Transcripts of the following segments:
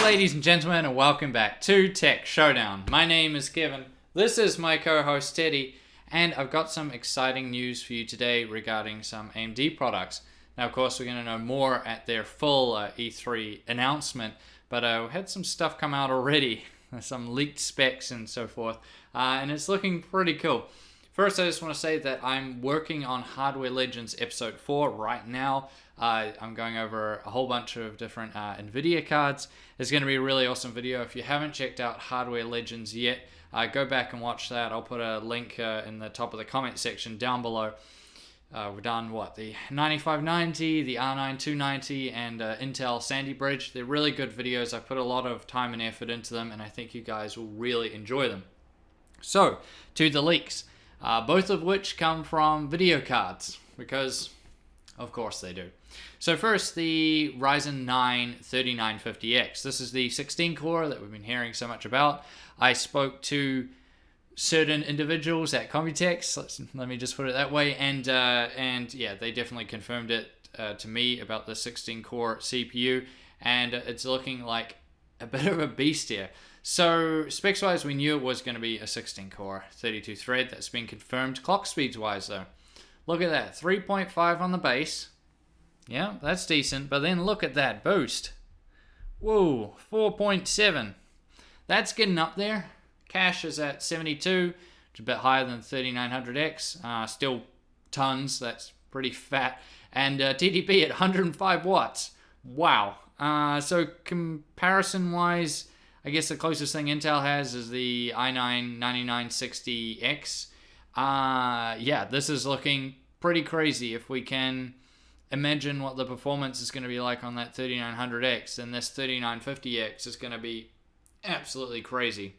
ladies and gentlemen, and welcome back to Tech Showdown. My name is Kevin, this is my co-host Teddy, and I've got some exciting news for you today regarding some AMD products. Now, of course, we're going to know more at their full E3 announcement, but we had some stuff come out already, some leaked specs and so forth, and it's looking pretty cool. First, I just want to say that I'm working on Hardware Legends Episode 4 right now. I'm going over a whole bunch of different NVIDIA cards. It's going to be a really awesome video. If you haven't checked out Hardware Legends yet, go back and watch that. I'll put a link in the top of the comment section down below. We've done, the 9590, the R9 290, and Intel Sandy Bridge. They're really good videos. I put a lot of time and effort into them, and I think you guys will really enjoy them. So, to the leaks. Both of which come from video cards, because of course they do. So first, the Ryzen 9 3950X. This is the 16 core that we've been hearing so much about. I spoke to certain individuals at Computex, let me just put it that way, and yeah, they definitely confirmed it to me about the 16 core CPU, and it's looking like a bit of a beast here. So specs wise, we knew it was going to be a 16 core 32 thread. That's been confirmed. Clock speeds wise though, look at that, 3.5 on the base. Yeah, that's decent, but then look at that boost. Whoa, 4.7. That's getting up there. Cache is at 72, which is a bit higher than 3900X. Still tons, that's pretty fat. And TDP at 105 watts. Wow. So comparison wise, I guess the closest thing Intel has is the i9 9960X. Yeah, this is looking pretty crazy. If we can imagine what the performance is going to be like on that 3900X, then this 3950X is going to be absolutely crazy.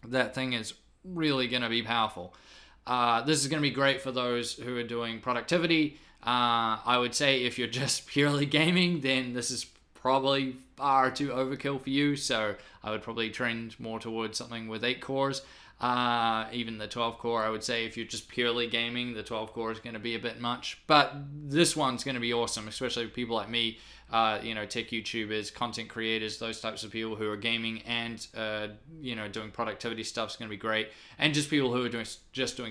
That thing is really going to be powerful. This is going to be great for those who are doing productivity. I would say if you're just purely gaming, then this is probably far too overkill for you, so I would probably trend more towards something with 8 cores. Even the 12 core, I would say if you're just purely gaming, the 12 core is going to be a bit much, but this one's going to be awesome, especially for people like me, tech YouTubers, content creators, those types of people who are gaming and doing productivity stuff is going to be great, and just people who are doing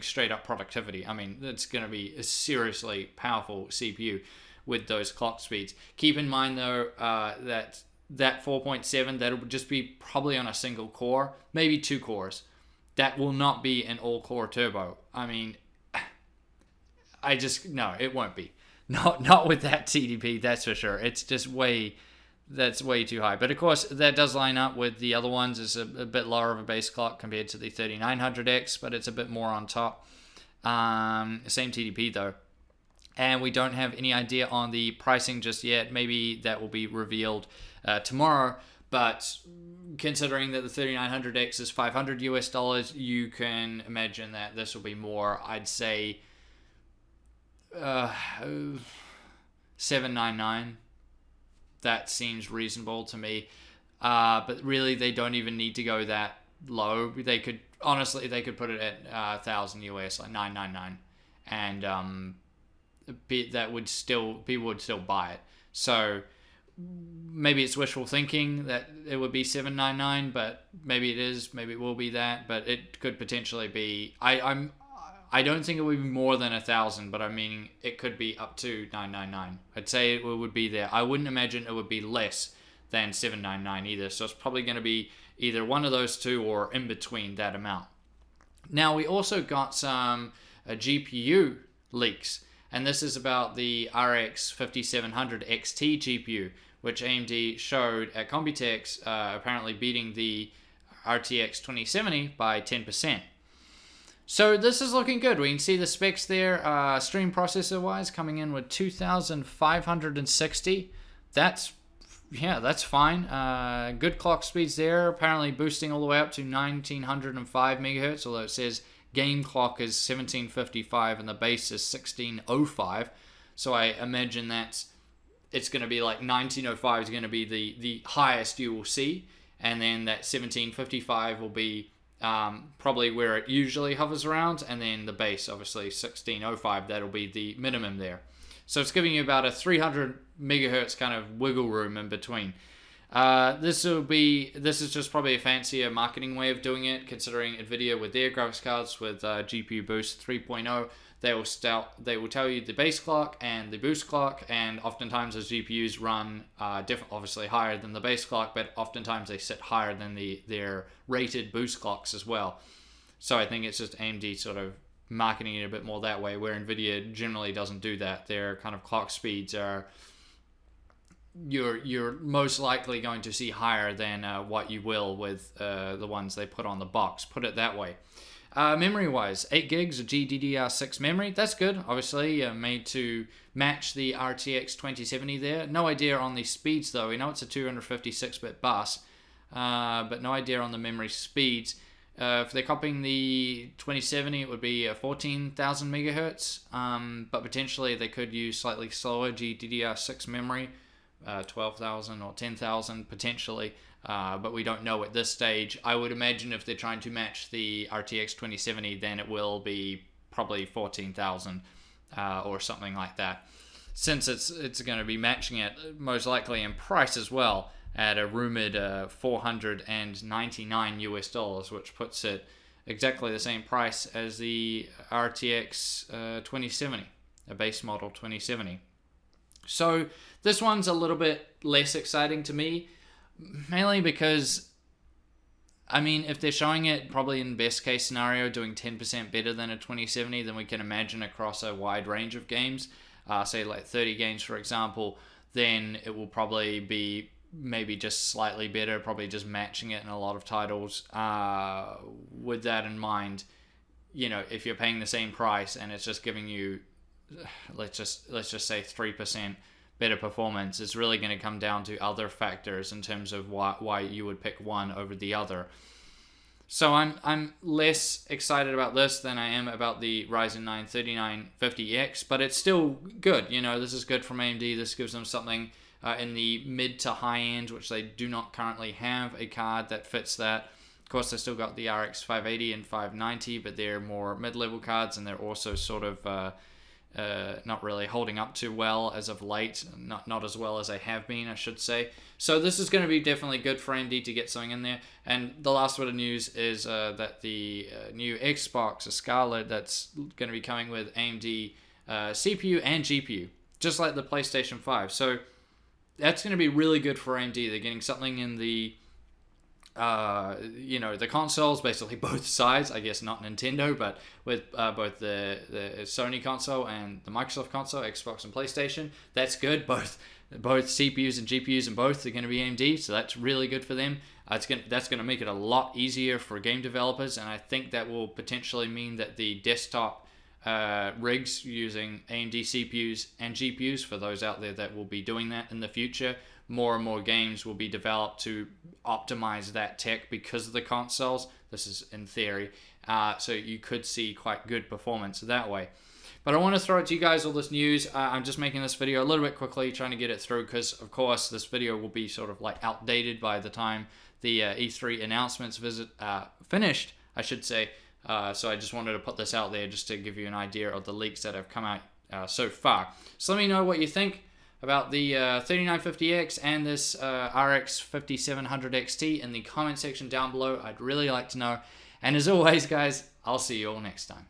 straight up productivity. I mean, it's going to be a seriously powerful CPU with those clock speeds. Keep in mind though that 4.7, that'll just be probably on a single core, maybe 2 cores. That will not be an all-core turbo. I mean, no, it won't be. Not with that TDP, that's for sure. It's just that's way too high. But of course, that does line up with the other ones. It's a bit lower of a base clock compared to the 3900X, but it's a bit more on top. Same TDP though. And we don't have any idea on the pricing just yet. Maybe that will be revealed tomorrow. But considering that the 3900X is $500 US, you can imagine that this will be more. I'd say $799. That seems reasonable to me. But really, they don't even need to go that low. They could put it at $1,000 US, like $999, and that would still, people would still buy it. So maybe it's wishful thinking that it would be $799, but maybe it is, maybe it will be that, but it could potentially be. I don't think it would be more than $1,000, but I mean it could be up to $999. I'd say it would be there. I wouldn't imagine it would be less than $799 either. So it's probably going to be either one of those two or in between that amount. Now we also got some GPU leaks, and this is about the RX5700 XT GPU, which AMD showed at Computex, apparently beating the RTX 2070 by 10%. So this is looking good. We can see the specs there, stream processor wise, coming in with 2560. That's fine. Good clock speeds there, apparently boosting all the way up to 1905 megahertz, although it says game clock is 1755 and the base is 1605. So I imagine it's going to be like 1905 is going to be the highest you will see, and then that 1755 will be probably where it usually hovers around, and then the base, obviously 1605, that'll be the minimum there. So it's giving you about a 300 megahertz kind of wiggle room in between. This is just probably a fancier marketing way of doing it, considering Nvidia with their graphics cards with GPU Boost 3.0, they will tell you the base clock and the boost clock, and oftentimes those GPUs run obviously higher than the base clock, but oftentimes they sit higher than their rated boost clocks as well. So I think it's just AMD sort of marketing it a bit more that way, where Nvidia generally doesn't do that. Their kind of clock speeds are you're most likely going to see higher than what you will with the ones they put on the box, put it that way. Memory wise, 8 gigs of GDDR6 memory, that's good, obviously made to match the RTX 2070 there. No idea on the speeds though. We know it's a 256-bit bus, but no idea on the memory speeds. If they're copying the 2070, it would be a 14,000 megahertz, but potentially they could use slightly slower GDDR6 memory, 12,000 or 10,000 potentially, but we don't know at this stage. I would imagine if they're trying to match the RTX 2070, then it will be probably 14,000 or something like that, since it's going to be matching it most likely in price as well at a rumored $499 US, which puts it exactly the same price as the RTX 2070, a base model 2070. So this one's a little bit less exciting to me, mainly because, I mean, if they're showing it probably in best case scenario doing 10% better than a 2070, then we can imagine across a wide range of games, say like 30 games for example, then it will probably be maybe just slightly better, probably just matching it in a lot of titles. With that in mind, you know, if you're paying the same price and it's just giving you, let's just say 3% better performance, it's really going to come down to other factors in terms of why you would pick one over the other. So I'm less excited about this than I am about the Ryzen 9 3950X, but it's still good. You know, this is good from AMD. This gives them something in the mid to high end, which they do not currently have a card that fits that. Of course, they still got the RX580 and 590, but they're more mid-level cards, and they're also sort of not really holding up too well as of late, not as well as they have been, I should say. So this is going to be definitely good for AMD to get something in there. And the last bit of news is that the new Xbox Scarlett that's going to be coming with AMD CPU and GPU, just like the PlayStation 5. So that's going to be really good for AMD. They're getting something in the the consoles, basically both sides, I guess not Nintendo, but with both the Sony console and the Microsoft console, Xbox and PlayStation. That's good. Both CPUs and GPUs and both are going to be AMD, so that's really good for them. That's going to make it a lot easier for game developers, and I think that will potentially mean that the desktop rigs using AMD CPUs and GPUs, for those out there that will be doing that in the future, more and more games will be developed to optimize that tech because of the consoles. This is in theory. So you could see quite good performance that way. But I want to throw it to you guys, all this news. I'm just making this video a little bit quickly, trying to get it through, because of course this video will be sort of like outdated by the time the E3 announcements finished, I should say. So I just wanted to put this out there just to give you an idea of the leaks that have come out so far. So let me know what you think about the 3950X and this RX5700 XT in the comment section down below. I'd really like to know. And as always, guys, I'll see you all next time.